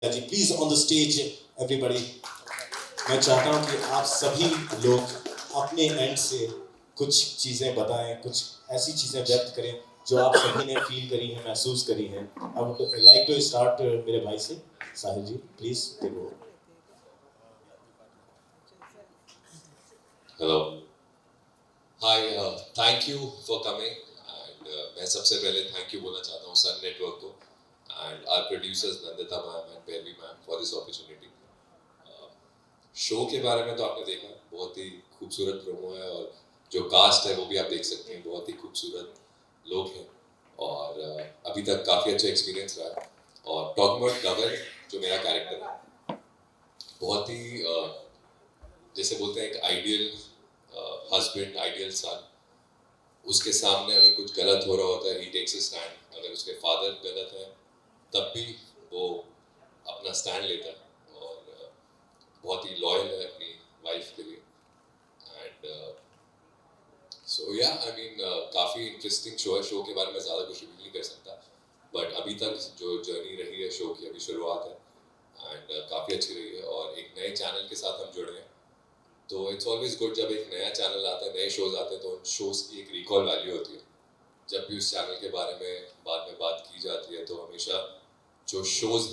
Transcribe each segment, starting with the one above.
Ji please on the stage everybody. मैं चाहता हूँ कि आप सभी लोग अपने एंड से कुछ चीज़ें बताएं, कुछ ऐसी चीज़ें व्यक्त करें जो आप सभी ने फील करी हैं, महसूस करी हैं। I would like to start मेरे भाई से। Sahil ji please take over. Hello, hi, thank you for coming and मैं सबसे पहले थैंक यू बोलना चाहता हूँ सन नेटवर्क को and our producers Nandita ma'am and Baby ma'am for this opportunity. Show के बारे में तो आपने देखा, बहुत ही खूबसूरत प्रोमो है और जो कास्ट है वो भी आप देख सकते हैं, बहुत ही खूबसूरत लोग हैं और अभी तक काफ़ी अच्छा एक्सपीरियंस रहा है। और टॉक अबाउट गगन, जो मेरा कैरेक्टर है, बहुत ही जैसे बोलते हैं एक आइडियल हस्बैंड, आइडियल सन। उसके सामने अगर कुछ गलत हो रहा होता है, ही टेक्स अ स्टैंड। अगर उसके फादर गलत है तब भी वो अपना स्टैंड लेता है और बहुत ही लॉयल है अपनी वाइफ के लिए। एंड सो या आई मीन काफ़ी इंटरेस्टिंग शो है। शो के बारे में ज़्यादा कुछ रिवील नहीं कर सकता, बट अभी तक जो जर्नी रही है शो की, अभी शुरुआत है एंड काफ़ी अच्छी रही है। और एक नए चैनल के साथ हम जुड़े हैं, तो इट्स ऑलवेज गुड जब एक नया चैनल आता है, नए शोज आते हैं, तो उन शोज की एक रिकॉल वैल्यू होती है। जब भी उस चैनल के बारे में बाद में बात की जाती है तो हमेशा जो शोज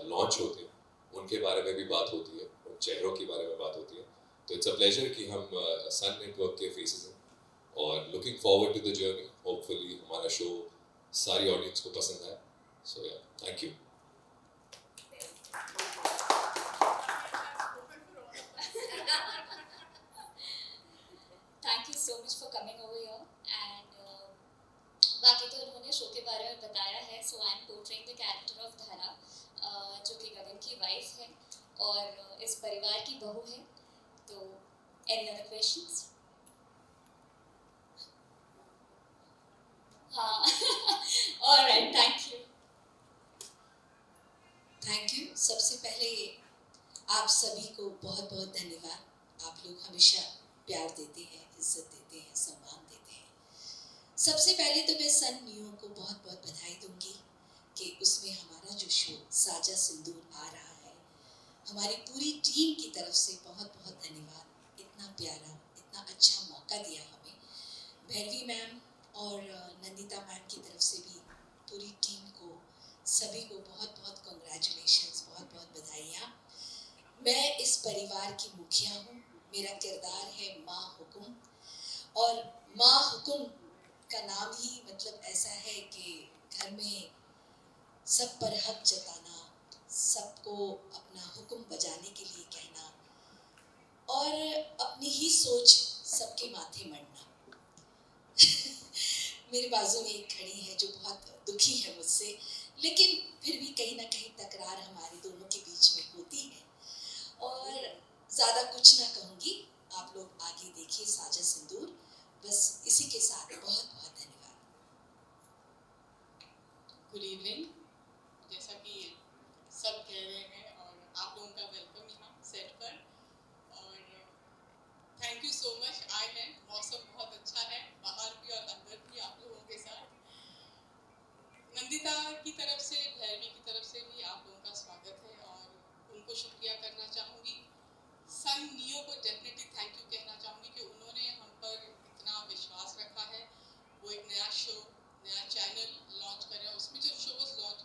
लॉन्च होते हैं उनके बारे में भी बात होती है, उन चेहरों के बारे में बात होती है। तो इट्स अ प्लेजर कि हम सन नेटवर्क के फेसेस हैं और looking forward to the journey. Hopefully हमारा शो सारी ऑडियंस को पसंद आए। So yeah, thank you. Thank you so much for coming over here and बाकी तो उन्होंने शो के बारे में बताया है। So I am portraying the character of Dhara, जो कि गगन की वाइफ है और इस परिवार की बहू है। तो एनी अदर क्वेश्चंस? हाँ alright, thank you. Thank you. सबसे पहले आप सभी को बहुत बहुत धन्यवाद। आप लोग हमेशा प्यार देते हैं, इज्जत देते हैं, सम्मान देते हैं। सबसे पहले तो मैं सन न्यू को बहुत बहुत बधाई दूंगी कि उसमें हमारा जो शो साजा सिंदूर आ रहा है। हमारी पूरी टीम की तरफ से बहुत बहुत धन्यवाद। इतना प्यारा, इतना अच्छा मौका दिया हमें। भैरवी मैम और नंदिता मैम की तरफ से भी पूरी टीम को, सभी को बहुत बहुत कॉन्ग्रेचुलेशंस, बहुत बहुत बधाइयाँ। मैं इस परिवार की मुखिया हूँ। मेरा किरदार है माँ हुकुम, और माँ हुकुम का नाम ही मतलब ऐसा है कि घर में सब पर हक जताना, सबको अपना हुक्म बजाने के लिए कहना और अपनी ही सोच सबके माथे मढ़ना। मेरे बाजू में एक खड़ी है जो बहुत दुखी है मुझसे, लेकिन फिर भी कहीं ना कहीं तकरार हमारे दोनों के बीच में होती है। और ज़्यादा कुछ ना कहूँगी, आप लोग आगे देखिए साजा सिंदूर। बस इसी के साथ बहुत बहुत धन्यवाद। Good evening. जैसा कि सब कह रहे हैं और आप लोगों का वेलकम यहाँ सेट पर, और थैंक यू सो मच आए हैं। मौसम बहुत अच्छा है, बाहर भी और अंदर भी आप लोगों के साथ। नंदिता की तरफ से, भैरवी की तरफ से भी आप लोगों का स्वागत है और उनको शुक्रिया करना चाहूँगी। सन नियो को डेफिनेटली थैंक यू कहना चाहूँगी कि उन्होंने हम पर इतना विश्वास रखा है। वो एक नया शो, नया चैनल लॉन्च कर रहे हैं, उसमें जो shows launch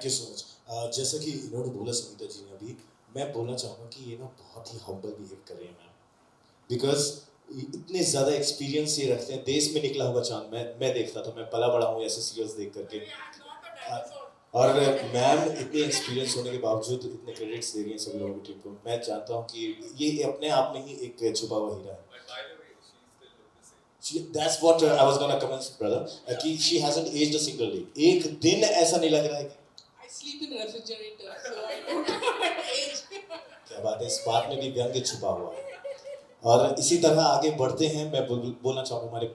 thank you so much. जैसा कि इन्होंने बोला सविता जी ने अभी, मैं बोलना चाहूँगा कि ये ना बहुत ही हम्बल बिहेव कर रहे हैं मैम, बिकॉज इतने ज़्यादा एक्सपीरियंस ये रखते हैं। देश में निकला हुआ चांद मैं देखता था, मैं पला बड़ा हूँ ऐसे सीरियल्स देख करके, और मैम इतने एक्सपीरियंस होने के बावजूद इतने क्रेडिट्स दे रही हैं सभी लोगों की टीम को। मैं जानता हूँ कि ये अपने आप में ही एक छुपा हुआ हीरा है। That's what I was gonna comment, brother. कि she hasn't aged a single day. एक दिन ऐसा नहीं लग रहा है कि I sleep in refrigerator, so I don't age. क्या बात है, इस बात में भी व्यंग्य छुपा हुआ है। और इसी तरह आगे बढ़ते हैं। मैं बोलना चाहूँगा हमारे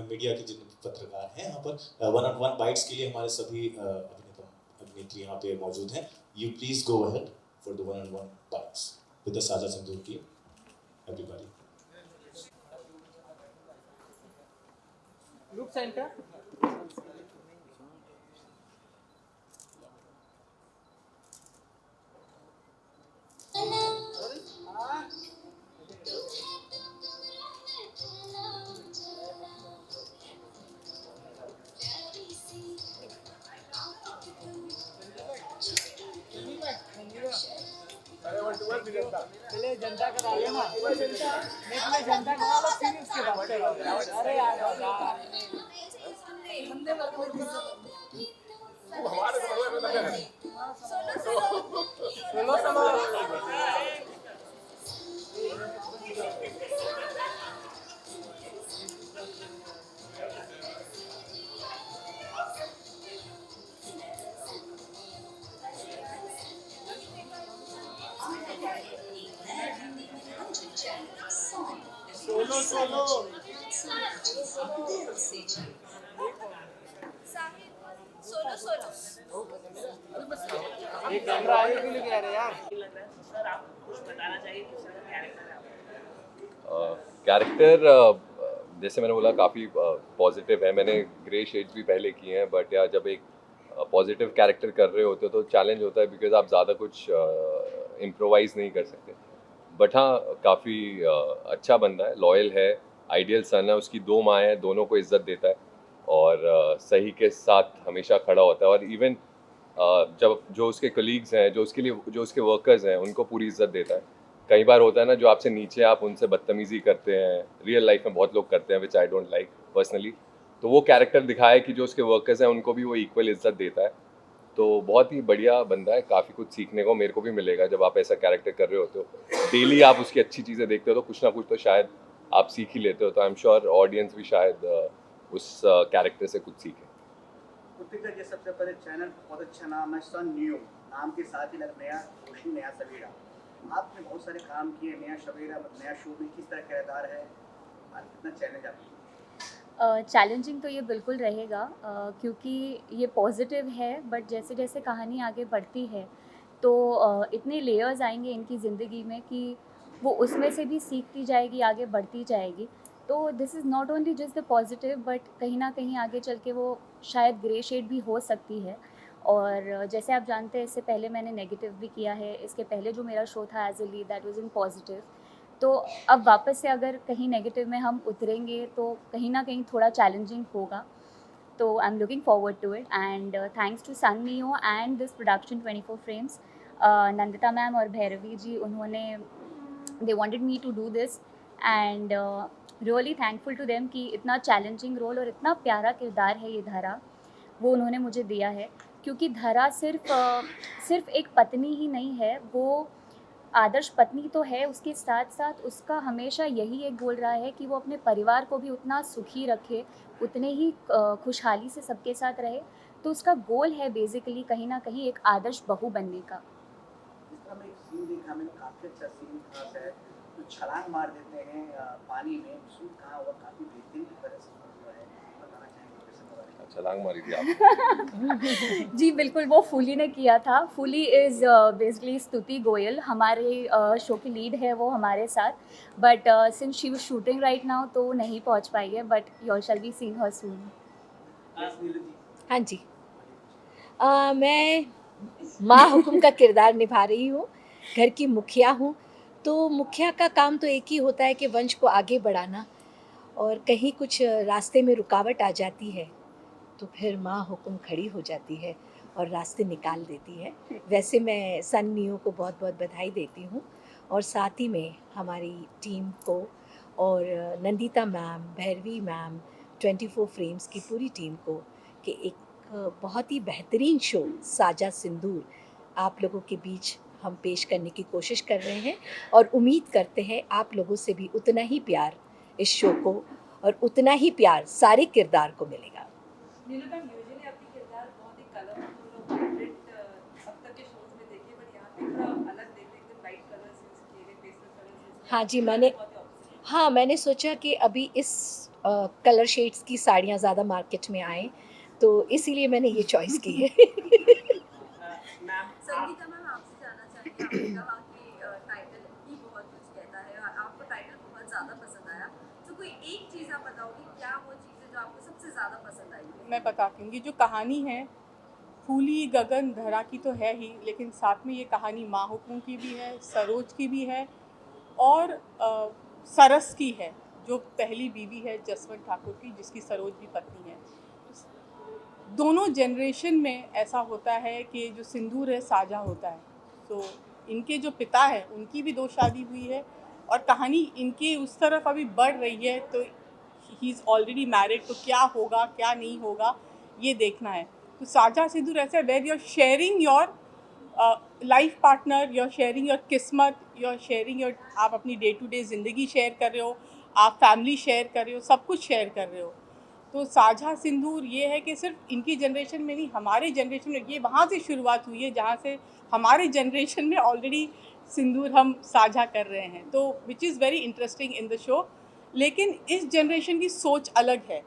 मीडिया के जितने पत्रकार हैं यहाँ पर, वन ऑन वन बाइट्स के लिए हमारे सभी अभिनेता अभिनेत्री यहाँ पे मौजूद हैं। You please go ahead for the one on one bytes with the Saja संदूर team, everybody. Group center. पहले जनता करा लेना, पहले जनता करा लो, फिर उसके बाद करो। अरे यार बंदे solo solo solo solo solo solo एक कैमरा आगे क्यों लेके आ रहे यार? सर आप कुछ बताना चाहिए किस तरह का कैरेक्टर है आपका? कैरेक्टर जैसे मैंने बोला काफ़ी पॉजिटिव है। मैंने ग्रे शेड्स भी पहले किए हैं, बट या जब एक पॉजिटिव कैरेक्टर कर रहे होते हो तो चैलेंज होता है, बिकॉज आप ज़्यादा कुछ इम्प्रोवाइज़ नहीं कर सकते। बट हाँ, काफ़ी अच्छा बंदा है, लॉयल है, आइडियल सन है, उसकी 2 माँ हैं, दोनों को इज्जत देता है और सही के साथ हमेशा खड़ा होता है। और इवन जब जो उसके कलीग्स हैं, जो उसके वर्कर्स हैं, उनको पूरी इज्जत देता है। कई बार होता है ना, जो आपसे नीचे आप उनसे बदतमीजी करते हैं, रियल लाइफ में बहुत लोग करते हैं, विच आई डोंट लाइक पर्सनली। तो वो कैरेक्टर दिखाया है कि जो उसके वर्कर्स हैं उनको भी वो इक्वल इज्जत देता है। तो बहुत ही बढ़िया बंदा है, काफ़ी कुछ सीखने को मेरे को भी मिलेगा जब आप ऐसा कैरेक्टर कर रहे होते हो। डेली आप उसकी अच्छी चीज़ें देखते हो तो कुछ ना कुछ तो शायद आप सीख ही लेते हो। तो आई एम श्योर ऑडियंस भी शायद उस कैरेक्टर से कुछ सीखे। उत्तिका जी, सबसे पहले चैनल बहुत अच्छा नाम है, सन न्यू नाम के साथ ही लग नया रोशनी, नया सवेरा। आपने बहुत सारे काम किए, नया सवेरा नया शो में किस तरह किरदार है, कितना चैलेंज आपको? चैलेंजिंग तो ये बिल्कुल रहेगा, क्योंकि ये पॉजिटिव है, बट जैसे जैसे कहानी आगे बढ़ती है तो इतने लेयर्स आएंगे इनकी ज़िंदगी में कि वो उसमें से भी सीखती जाएगी, आगे बढ़ती जाएगी। तो this is not only just the positive, but कहीं ना कहीं आगे चल के वो शायद ग्रे शेड भी हो सकती है। और जैसे आप जानते हैं, इससे पहले मैंने नेगेटिव भी किया है, इसके पहले जो मेरा शो था as a lead that was in positive. तो अब वापस से अगर कहीं नेगेटिव में हम उतरेंगे तो कहीं ना कहीं थोड़ा चैलेंजिंग होगा। तो I am looking forward to it, and thanks to Sun Neo and this production 24 frames, Nandita ma'am और भैरवी जी, उन्होंने they wanted me to do this, and really thankful to them कि इतना चैलेंजिंग रोल और इतना प्यारा किरदार है ये धरा, वो उन्होंने मुझे दिया है। क्योंकि धरा सिर्फ एक पत्नी ही नहीं है, वो आदर्श पत्नी तो है, उसके साथ साथ उसका हमेशा यही एक गोल रहा है कि वो अपने परिवार को भी उतना सुखी रखे, उतने ही खुशहाली से सबके साथ रहे। तो उसका गोल है बेसिकली कहीं ना कहीं एक आदर्श बहू बनने का। इस तरह में एक सीन देखा मैंने, काफ़ी अच्छा सीन था शायद, तो छलांग मार देते हैं पानी में, शूट कहाँ हुआ, काफ़ी बेहतरीन तरह से हुआ है, बताना चाहेंगे कैसे हुआ है? छलांग मारी थी आप? जी बिल्कुल, वो फूली ने किया था। फूली इज़ बेसिकली स्तुति गोयल, हमारे शो की लीड है वो हमारे साथ, but since she was shooting right now तो वो नहीं पहुंच पाई है, but you all shall be seeing her soon. हाँ जी, मैं माँ हुकुम का किरदार निभा रही हूँ, घर की मुखिया हूँ। तो मुखिया का काम तो एक ही होता है कि वंश को आगे बढ़ाना, और कहीं कुछ रास्ते में रुकावट आ जाती है तो फिर माँ हुकुम खड़ी हो जाती है और रास्ते निकाल देती है। वैसे मैं सन नियो को बहुत बहुत बधाई देती हूँ, और साथ ही में हमारी टीम को और Nandita ma'am, Bhairavi ma'am, 24 frames की पूरी टीम को कि एक बहुत ही बेहतरीन शो साजा सिंदूर आप लोगों के बीच हम पेश करने की कोशिश कर रहे हैं, और उम्मीद करते हैं आप लोगों से भी उतना ही प्यार इस शो को और उतना ही प्यार सारे किरदार को मिलेगा। नीलू मैम, यूजुअली आपके किरदार बहुत ही कलरफुल और वाइब्रेंट अब तक के शोज में देखे, बट यहाँ पे थोड़ा अलग देखते हैं, एकदम लाइट कलर्स यूज किए गए, पेस्टल कलर्स। हाँ जी, मैंने सोचा कि अभी इस कलर शेड्स की साड़ियाँ ज़्यादा मार्केट में आए, तो इसीलिए मैंने ये चॉइस की है। संगीता मैम, आपसे जानना चाहेंगे, आपने कहा कि टाइटल ही बहुत कुछ कहता है और आपको टाइटल बहुत ज़्यादा पसंद आया, तो कोई एक चीज़ आप बताओगे, क्या वो चीज़ है जो आपको सबसे ज़्यादा पसंद आई? मैं बताती हूँ, ये जो कहानी है फूली गगन धरा की तो है ही, लेकिन साथ में ये कहानी माँ हुकुम की भी है, सरोज की भी है और सरस की है, जो पहली बीवी है जसवंत ठाकुर की, जिसकी सरोज भी पत्नी है। दोनों जनरेशन में ऐसा होता है कि जो सिंदूर है साझा होता है। तो इनके जो पिता है उनकी भी 2 शादी हुई है और कहानी इनकी उस तरफ अभी बढ़ रही है, तो ही इज़ ऑलरेडी मैरिड, तो क्या होगा क्या नहीं होगा ये देखना है। तो साझा सिंदूर ऐसा है where you are sharing your life partner, you are sharing your किस्मत, यू आर शेयरिंग योर, आप अपनी डे टू डे ज़िंदगी शेयर कर रहे हो, आप फैमिली शेयर कर रहे हो, सब कुछ शेयर कर रहे हो। तो साझा सिंदूर ये है कि सिर्फ इनकी जनरेशन में नहीं, हमारे जनरेशन में, ये वहाँ से शुरुआत हुई है जहाँ से हमारे जनरेशन में ऑलरेडी सिंदूर हम साझा कर रहे हैं, तो which is very interesting in the show. लेकिन इस जनरेशन की सोच अलग है,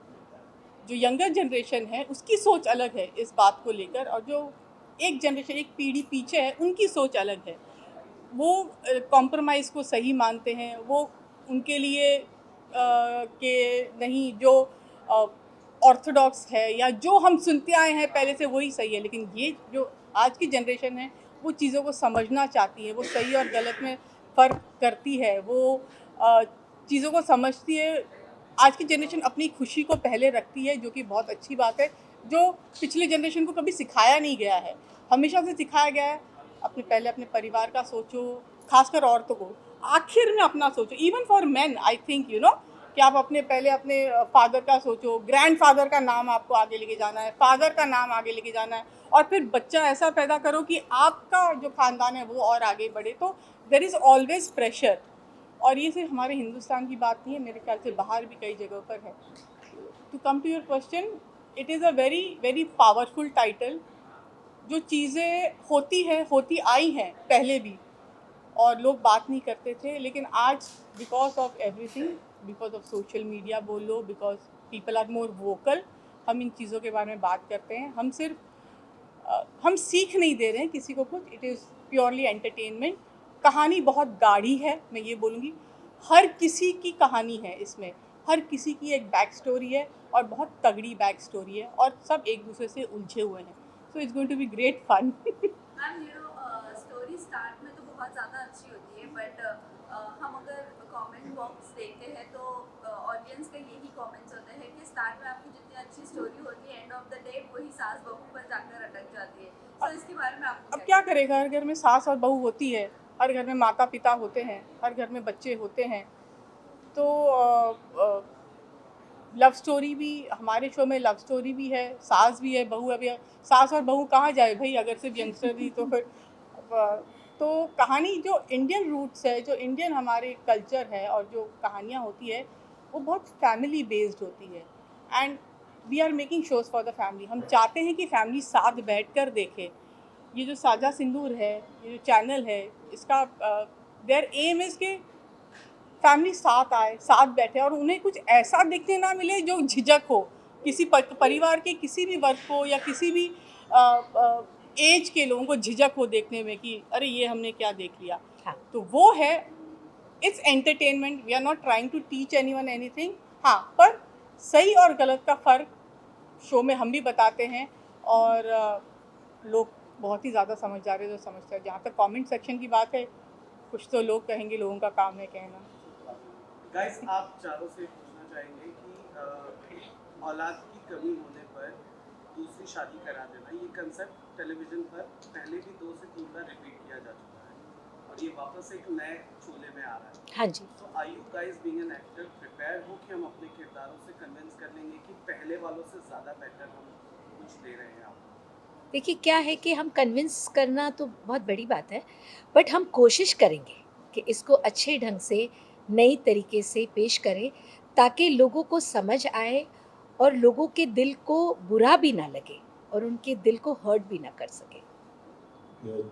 जो यंगर जनरेशन है उसकी सोच अलग है इस बात को लेकर, और जो एक जनरेशन, एक पीढ़ी पीछे है, उनकी सोच अलग है। वो कॉम्प्रोमाइज़ को सही मानते हैं, वो उनके लिए कि नहीं जो ऑर्थोडॉक्स है या जो हम सुनते आए हैं पहले से वही सही है, लेकिन ये जो आज की जनरेशन है वो चीज़ों को समझना चाहती है, वो सही और गलत में फ़र्क करती है, वो चीज़ों को समझती है। आज की जनरेशन अपनी खुशी को पहले रखती है, जो कि बहुत अच्छी बात है, जो पिछले जनरेशन को कभी सिखाया नहीं गया है। हमेशा से सिखाया गया है पहले अपने परिवार का सोचो, खासकर औरतों को, आखिर में अपना सोचो। Even for man I think कि आप पहले अपने फादर का सोचो, ग्रैंडफादर का नाम आपको आगे लेके जाना है, फादर का नाम आगे लेके जाना है, और फिर बच्चा ऐसा पैदा करो कि आपका जो खानदान है वो और आगे बढ़े। तो देयर इज़ ऑलवेज प्रेशर, और ये सिर्फ हमारे हिंदुस्तान की बात नहीं है, मेरे ख्याल से बाहर भी कई जगहों पर है। To come to your question, it is a very very powerful title. जो चीज़ें होती आई हैं पहले भी, और लोग बात नहीं करते थे, लेकिन आज because of everything, because of social media बोल लो, because people are more vocal, हम इन चीज़ों के बारे में बात करते हैं। हम सिर्फ हम सीख नहीं दे रहे हैं किसी को कुछ, इट इज़ प्योरली एंटरटेनमेंट। कहानी बहुत गाढ़ी है, मैं ये बोलूँगी, हर किसी की कहानी है इसमें, हर किसी की एक बैक स्टोरी है और बहुत तगड़ी बैक स्टोरी है, और सब एक दूसरे से उलझे हुए हैं। So it's going to be great fun. Ma'am, story start में तो बहुत ज़्यादा अच्छी होती है, बट हम अगर कमेंट बॉक्स देखते हैं तो ऑडियंस का यही कमेंट्स होता है कि स्टार्ट में आपकी जितनी अच्छी स्टोरी होती है, एंड ऑफ द डे वही सास बहू पर जाकर अटक जाती है। तो इसके बारे में आपको अब क्या करेगा, हर घर में सास और बहू होती है, हर घर में माता पिता होते हैं, हर घर में बच्चे होते हैं। तो लव स्टोरी भी, हमारे शो में लव स्टोरी भी है, सास भी है, बहू है भी है। सास और बहू कहाँ जाए भाई, अगर सिर्फ यंगस्टर ही तो फिर तो कहानी जो इंडियन रूट्स है, जो इंडियन हमारे कल्चर है, और जो कहानियाँ होती है वो बहुत फैमिली बेस्ड होती है, and we are making shows for the family. हम चाहते हैं कि फैमिली साथ बैठकर देखे। ये जो साझा सिंदूर है, ये जो चैनल है, इसका देयर एम इज़ कि फैमिली साथ आए, साथ बैठे, और उन्हें कुछ ऐसा देखने ना मिले जो झिझक हो, किसी परिवार के किसी भी वर्ग को या किसी भी एज के लोगों को झिझक हो देखने में कि अरे ये हमने क्या देख लिया। हाँ। तो वो है, it's entertainment, we are not trying to teach anyone anything. हाँ, पर सही और गलत का फ़र्क शो में हम भी बताते हैं, और लोग बहुत ही ज़्यादा समझदार है जो समझते हैं। जहाँ तक कमेंट सेक्शन की बात है, कुछ तो लोग कहेंगे, लोगों का काम है कहना। गाइस, आप चारों से पूछना चाहेंगे कि औलाद की कमी होने पर दूसरी शादी करा देना, ये कंसेप्ट टेलीविजन पर पहले भी 2 से 3 बार रिपीट किया जा चुका है और ये वापस एक नए शोले में आ रहा है। हाँ जी। तो are you guys being an actor prepare हो कि हम अपने किरदारों से कन्विंस कर लेंगे कि पहले वालों से ज़्यादा बेटर हम कुछ दे रहे हैं आपको? देखिए क्या है कि हम कन्विंस करना तो बहुत बड़ी बात है, बट हम कोशिश करेंगे कि इसको अच्छे ढंग से नई तरीके से पेश करें ताकि लोगों को समझ आए और लोगों के दिल को बुरा भी ना लगे और उनके दिल को हर्ट भी ना कर सके।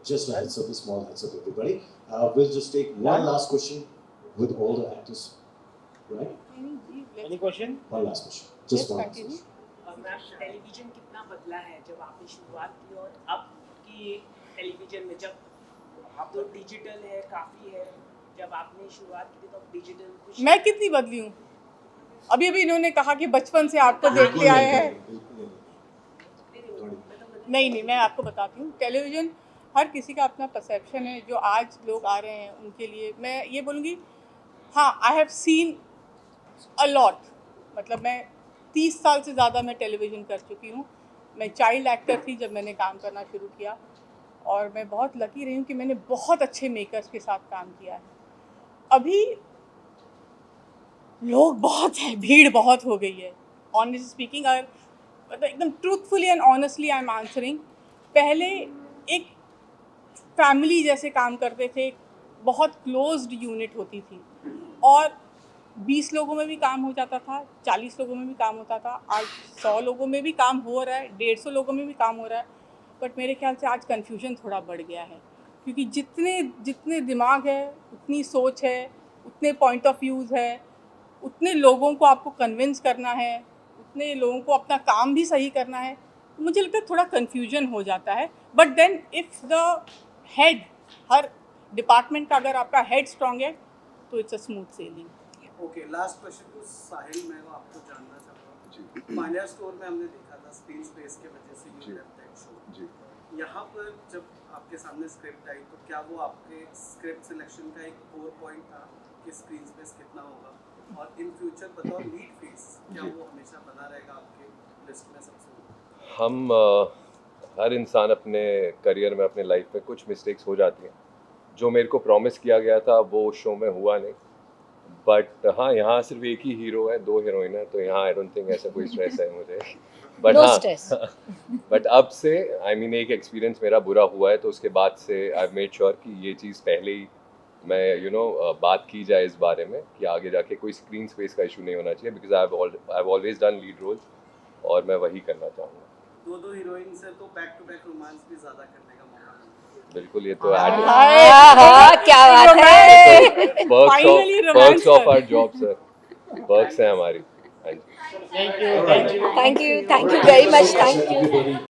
Just a heads up, a small heads up, everybody. We'll just take one last question with all the actors, right? Any question? One last question. Just one last continue. question. Ma'am television कितना बदला है जब आपने शुरुआत की और अब की टेलीविजन में, जब अब तो डिजिटल है काफ़ी है, जब आपने शुरुआत की थी तो डिजिटल कुछ मैं कितनी बदली हूँ? अभी अभी इन्होंने कहा कि बचपन से आपको देखते आए हैं। नहीं, मैं आपको बताती हूँ, टेलीविज़न हर किसी का अपना परसेप्शन है। जो आज लोग आ रहे हैं उनके लिए मैं ये बोलूँगी, हाँ, I have seen a lot. मतलब मैं 30 साल से ज़्यादा मैं टेलीविज़न कर चुकी हूँ। मैं चाइल्ड एक्टर थी जब मैंने काम करना शुरू किया और मैं बहुत लकी रही हूँ कि मैंने बहुत अच्छे मेकर्स के साथ काम किया है। अभी लोग बहुत हैं, भीड़ बहुत हो गई है। ऑनेस्टली स्पीकिंग, अगर मतलब एकदम truthfully and honestly I am answering, पहले एक फैमिली जैसे काम करते थे, बहुत क्लोज्ड यूनिट होती थी और 20 लोगों में भी काम हो जाता था, 40 लोगों में भी काम होता था। आज 100 लोगों में भी काम हो रहा है, 150 लोगों में भी काम हो रहा है। बट मेरे ख्याल से आज कन्फ्यूजन थोड़ा बढ़ गया है, क्योंकि जितने दिमाग है उतनी सोच है, उतने पॉइंट ऑफ व्यूज़ है, उतने लोगों को आपको कन्विंस करना है, उतने लोगों को अपना काम भी सही करना है। तो मुझे लगता है थोड़ा कन्फ्यूजन हो जाता है। But then if the head, हर डिपार्टमेंट का अगर आपका हेड स्ट्रॉन्ग है तो it's a smooth sailing. Okay, last question to Sahil, मैं आपको जानना चाहता हूँ। मान्या स्टोर में हमने देखा था स्क्रीन स्पेस के वजह से यू लेफ्ट दैट शो। जी। यहाँ पर जब आपके सामने स्क्रिप्ट आई तो क्या वो आपके स्क्रिप्ट सिलेक्शन का एक कोर पॉइंट था कि स्क्रीन स्पेस कितना होगा, और इन फ्यूचर बतौर लीड फेस क्या वो हमेशा बना रहेगा आपके लिस्ट में सबसे? हर इंसान अपने करियर में, अपने लाइफ में कुछ मिस्टेक्स हो जाती हैं। जो मेरे को प्रॉमिस किया गया था वो शो में हुआ नहीं। बट हाँ, यहाँ सिर्फ एक ही हीरो है, 2 हीरोइन है, तो यहाँ आई डोंट थिंक ऐसा कोई स्ट्रेस है मुझे। बट No हाँ, stress. बट अब से एक एक्सपीरियंस मेरा बुरा हुआ है, तो उसके बाद से आई मेड श्योर कि ये चीज़ पहले ही मैं बात की जाए इस बारे में कि आगे जाके कोई स्क्रीन स्पेस का इशू नहीं होना चाहिए, because I have always done lead roles और मैं वही करना चाहूँगा। 2 हीरोइन से तो बैक टू बैक रोमांस भी ज़्यादा करने का मौका मिलता है। बिल्कुल, ये तो क्या बात है। Perks of our job sir, perks हैं हमारी। हाँ जी। Thank you very much. Thank you.